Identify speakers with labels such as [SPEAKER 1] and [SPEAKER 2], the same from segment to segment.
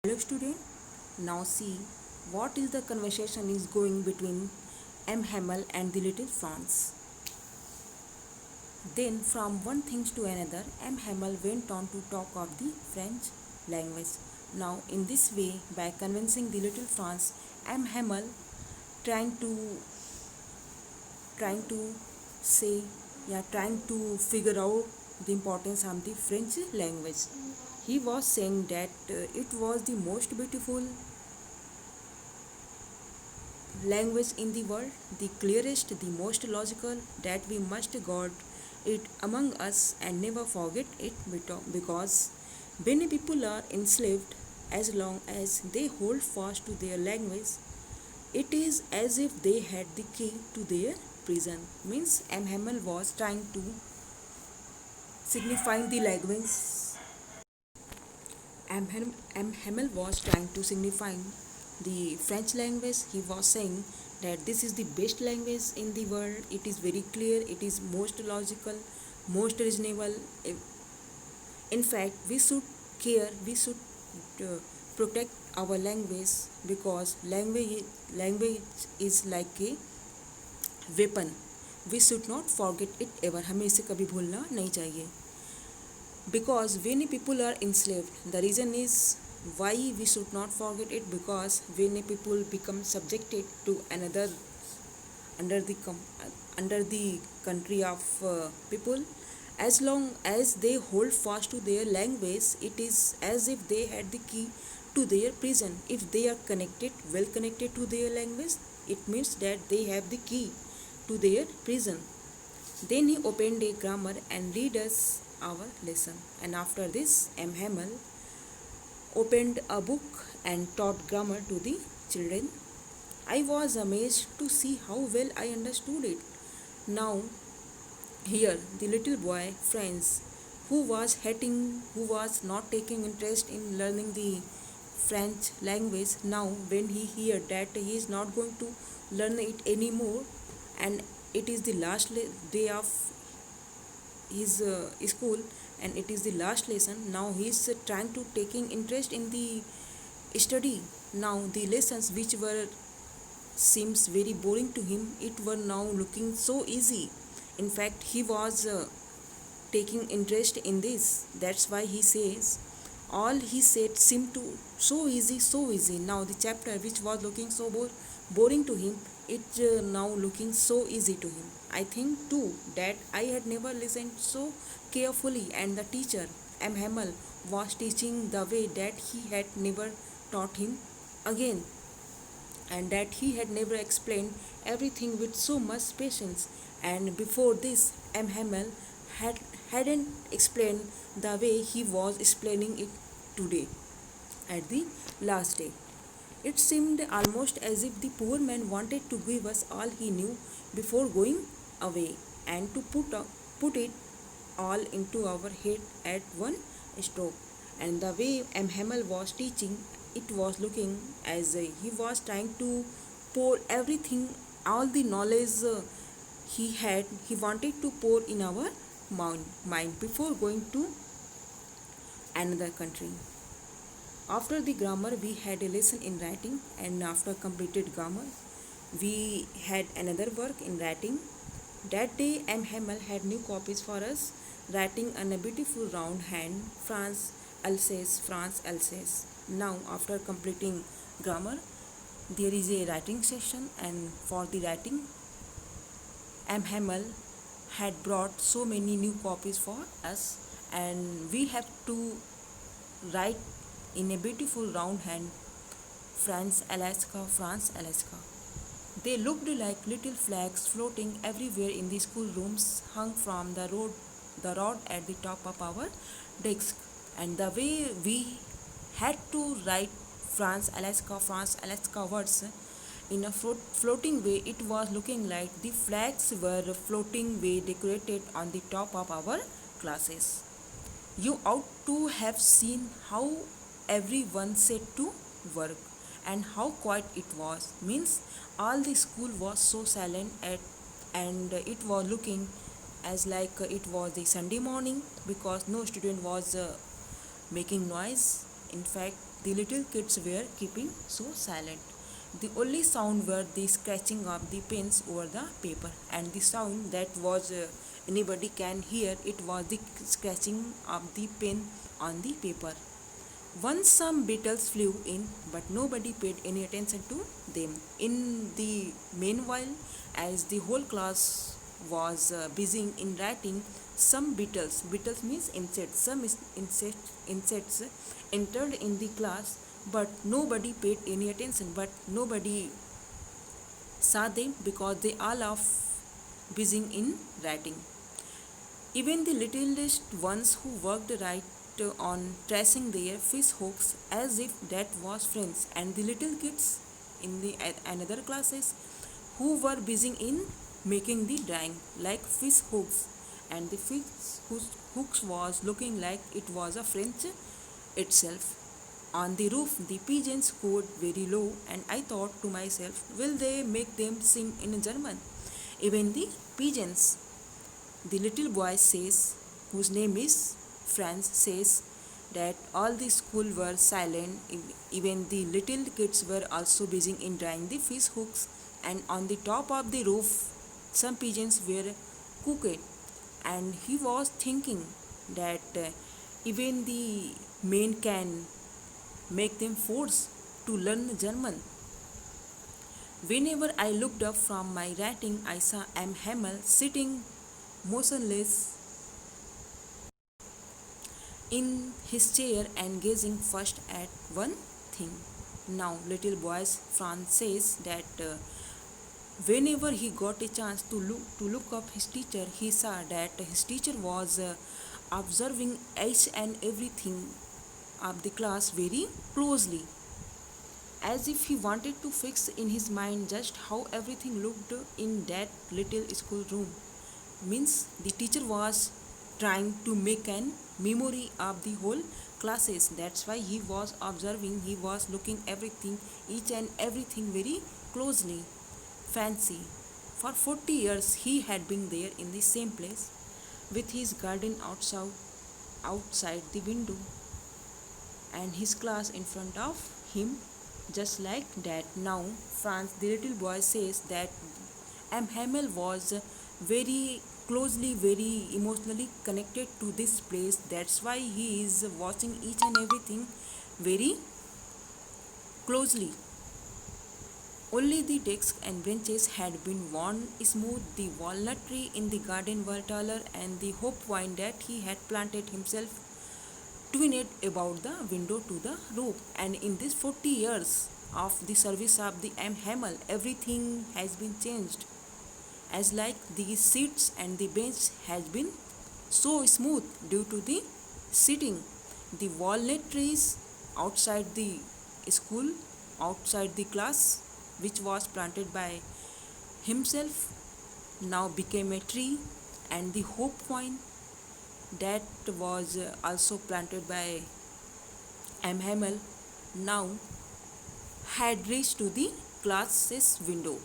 [SPEAKER 1] Hello student, now see what is the conversation is going between M. Hamel and the little Franz. Then from one thing to another, M. Hamel went on to talk of the French language. Now in this way, by convincing the little Franz, M. Hamel trying to trying to say trying to figure out the importance of the French language. He was saying that it was the most beautiful language in the world, the clearest, the most logical, that we must guard it among us and never forget it because many people are enslaved as long as they hold fast to their language. It is as if they had the key to their prison. Means M. Hamel was trying to signify the language. M. Hamel was trying to signify the French language. He was saying that this is the best language in the world. It is very clear. It is most logical, most reasonable. In fact, we should care. We should uh, protect our language because language is like a weapon. We should not forget it ever. हमें इसे कभी भूलना नहीं चाहिए. Because many people are enslaved. The reason is why we should not forget it, because many people become subjected to another under the under the country of people. As long as they hold fast to their language, it is as if they had the key to their prison. If they are connected, well connected to their language, it means that they have the key to their prison. Then he opened a grammar and read us our lesson. And after this, M. Hamel opened a book and taught grammar to the children. I was amazed to see how well I understood it. Now, here, the little boy, Franz, who was not taking interest in learning the French language, now when he heard that he is not going to learn it anymore, and it is the last day of his school, and it is the last lesson. Now he is trying to taking interest in the study. Now the lessons which were seems very boring to him, it were now looking so easy. In fact, he was taking interest in this. That's why he says all he said seemed to so easy. Now the chapter which was looking so boring to him, it now looking so easy to him. I think too that I had never listened so carefully, and the teacher M. Hamel was teaching the way that he had never taught him again, and that he had never explained everything with so much patience. And before this, M. Hamel hadn't explained the way he was explaining it today at the last day. It seemed almost as if the poor man wanted to give us all he knew before going away, and to put it all into our head at one stroke. And the way M. Hamel was teaching, it was looking as he was trying to pour everything, all the knowledge he wanted to pour in our mind before going to another country. After the grammar, we had a lesson in writing, and after completed grammar, we had another work in writing. That day, M. Hamel had new copies for us, writing on a beautiful round hand, France Alsace, France Alsace. Now, after completing grammar, there is a writing session, and for the writing, M. Hamel had brought so many new copies for us, and we have to write in a beautiful round hand, France, Alaska, France, Alaska. They looked like little flags floating everywhere in the schoolrooms, hung from the rod at the top of our desk. And the way we had to write France, Alaska words in a floating way, it was looking like the flags were floating way decorated on the top of our classes. You ought to have seen how everyone set to work and how quiet it was. Means all the school was so silent and it was looking as like it was the Sunday morning, because no student was making noise. In fact, The little kids were keeping so silent. The only sound were the scratching of the pens over the paper, and the sound that was anybody can hear it was the scratching of the pen on the paper. Once some beetles flew in, but nobody paid any attention to them. In the meanwhile, as the whole class was busy in writing, some beetles means insects, insects entered in the class, but nobody paid any attention. But nobody saw them because they all are busy in writing. Even the littlest ones who worked right on tracing their fish hooks as if that was friends, and the little kids in the another classes who were busy in making the drawing like fish hooks, and the fish whose hooks was looking like it was a French itself. On the roof, the pigeons cooed very low, and I thought to myself, will they make them sing in German? Even the pigeons, the little boy says, whose name is Franz, says that all the school were silent. Even the little kids were also busy in drying the fish hooks, and on the top of the roof, some pigeons were cooked. And he was thinking that even the men can make them force to learn German. Whenever I looked up from my writing, I saw M. Hamel sitting motionless in his chair and gazing first at one thing. Now, little boy Franz says that whenever he got a chance to look up his teacher, he saw that his teacher was observing each and everything of the class very closely, as if he wanted to fix in his mind just how everything looked in that little schoolroom. Means the teacher was trying to make an memory of the whole classes. That's why he was observing, he was looking everything, each and everything very closely. Fancy. For 40 years he had been there in the same place with his garden outside the window and his class in front of him, just like that. Now, Franz, the little boy, says that M. Hamel was very closely, very emotionally connected to this place. That's why he is watching each and everything very closely. Only the desks and benches had been worn smooth. The walnut tree in the garden were taller, and the hope vine that he had planted himself twined about the window to the roof. And in these 40 years of the service of the M. Hamel, everything has been changed. As like the seats and the bench has been so smooth due to the sitting. The walnut trees outside the school, outside the class, which was planted by himself, now became a tree, and the hope vine that was also planted by M. Hamel now had reached to the class's window.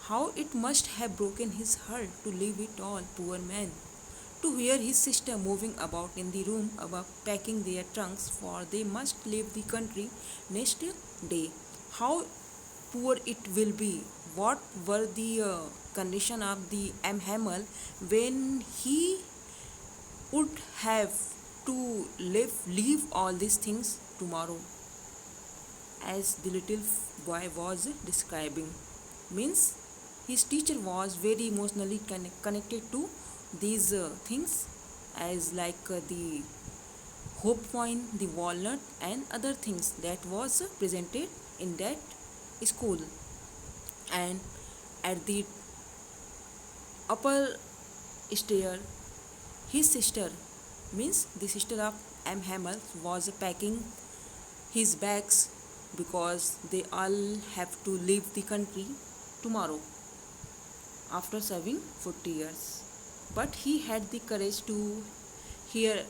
[SPEAKER 1] How it must have broken his heart to leave it all, poor man. To hear his sister moving about in the room above, packing their trunks, for they must leave the country next day. How poor it will be. What were the condition of the M. Hamel when he would have to leave all these things tomorrow, as the little boy was describing. Means his teacher was very emotionally connected to these things, as like the hope point, the walnut, and other things that was presented in that school. And at the upper stair, his sister, means the sister of M. Hamel, was packing his bags because they all have to leave the country tomorrow after serving 40 years. But he had the courage to hear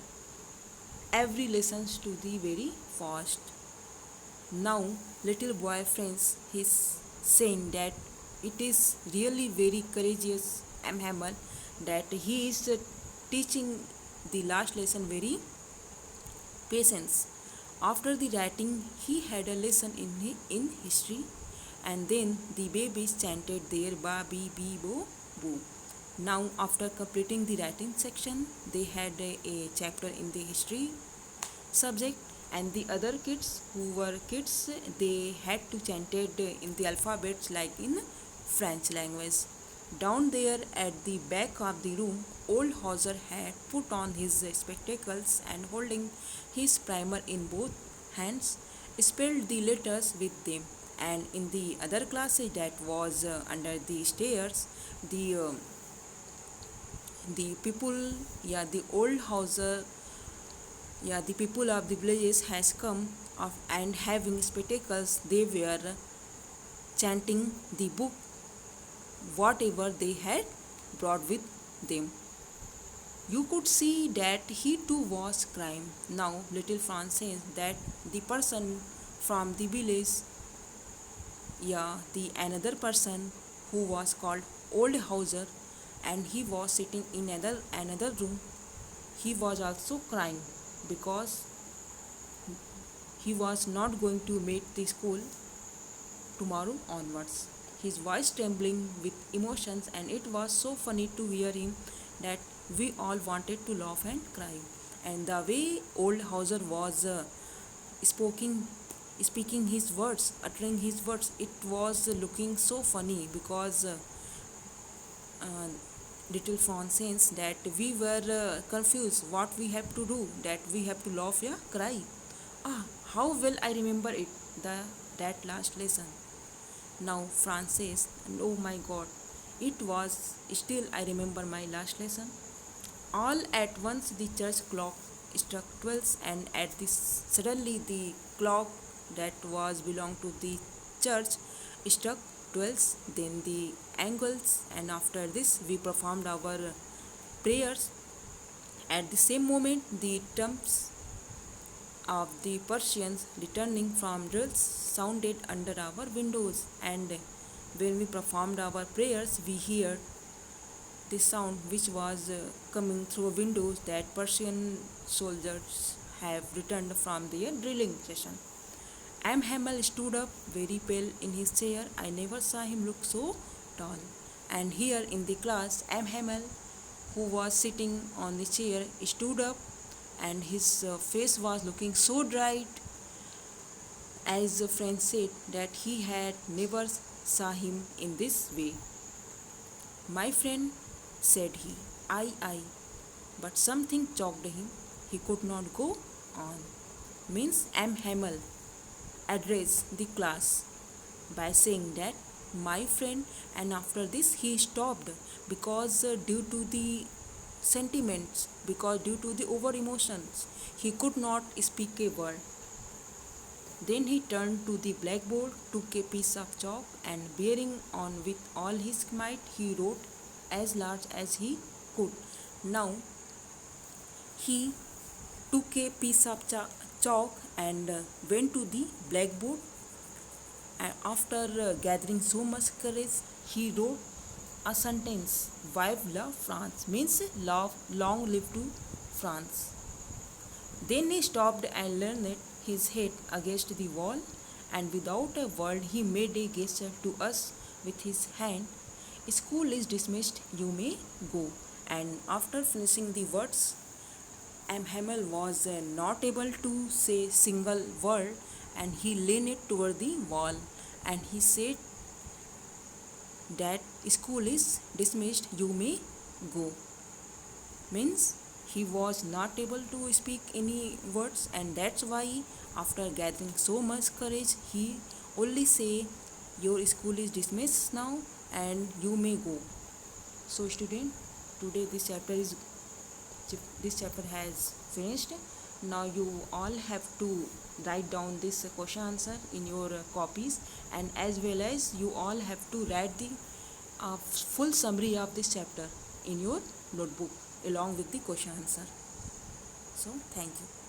[SPEAKER 1] every lessons to the very first. Now, little boy friends, he's saying that it is really very courageous M. Hamel that he is teaching the last lesson very patience. After the writing, he had a lesson in history, and then the babies chanted their ba bee bee bo boo. Now, after completing the writing section, they had a chapter in the history subject, and the other kids who were kids, they had to chant it in the alphabets like in French language. Down there at the back of the room, old Hauser had put on his spectacles and holding his primer in both hands, spelled the letters with them. And in the other classes that was under the stairs, the the people, yeah, the old Hauser, yeah, the people of the villages has come of and having spectacles, they were chanting the book whatever they had brought with them. You could see that he too was crying. Now little Franz says that the person from the village, yeah, the another person who was called Old Hauser, and he was sitting in another room. He was also crying because he was not going to meet the school tomorrow onwards. His voice trembling with emotions, and it was so funny to hear him that we all wanted to laugh and cry. And the way old Hauser was speaking, speaking his words, uttering his words, it was looking so funny because uh, little Franz says that we were confused what we have to do, that we have to laugh, yeah, cry. Ah, how well I remember it, the that last lesson. Now Franz says, and oh my God, it was still I remember my last lesson. All at once the church clock struck 12, and at this suddenly the clock that was belonged to the church struck 12, then the angles, and after this we performed our prayers. At the same moment the trumps of the Persians returning from drills sounded under our windows, and when we performed our prayers we heard the sound which was coming through windows that Persian soldiers have returned from their drilling session. M. Hamel stood up very pale in his chair. I never saw him look so tall. And here in the class, M. Hamel, who was sitting on the chair, stood up, and his face was looking so bright, as a friend said that he had never saw him in this way. My friend, said he, I, but something choked him. He could not go on. Means M. Hamel addressed the class by saying that my friend, and after this he stopped because due to the sentiments, because due to the over emotions, he could not speak a word. Then he turned to the blackboard, took a piece of chalk, and bearing on with all his might, he wrote as large as he could. Now he took a piece of chalk and went to the blackboard, and after gathering so much courage, he wrote a sentence: Vive la France, means love, long live to France. Then he stopped and leaned his head against the wall, and without a word he made a gesture to us with his hand. School is dismissed, you may go. And after finishing the words, M. Hamel was not able to say single word, and he leaned toward the wall, and he said that school is dismissed, you may go. Means he was not able to speak any words, and that's why after gathering so much courage he only say your school is dismissed now and you may go. So student, today this chapter has finished. Now you all have to write down this question answer in your copies, and as well as you all have to write the full summary of this chapter in your notebook along with the question answer. So thank you.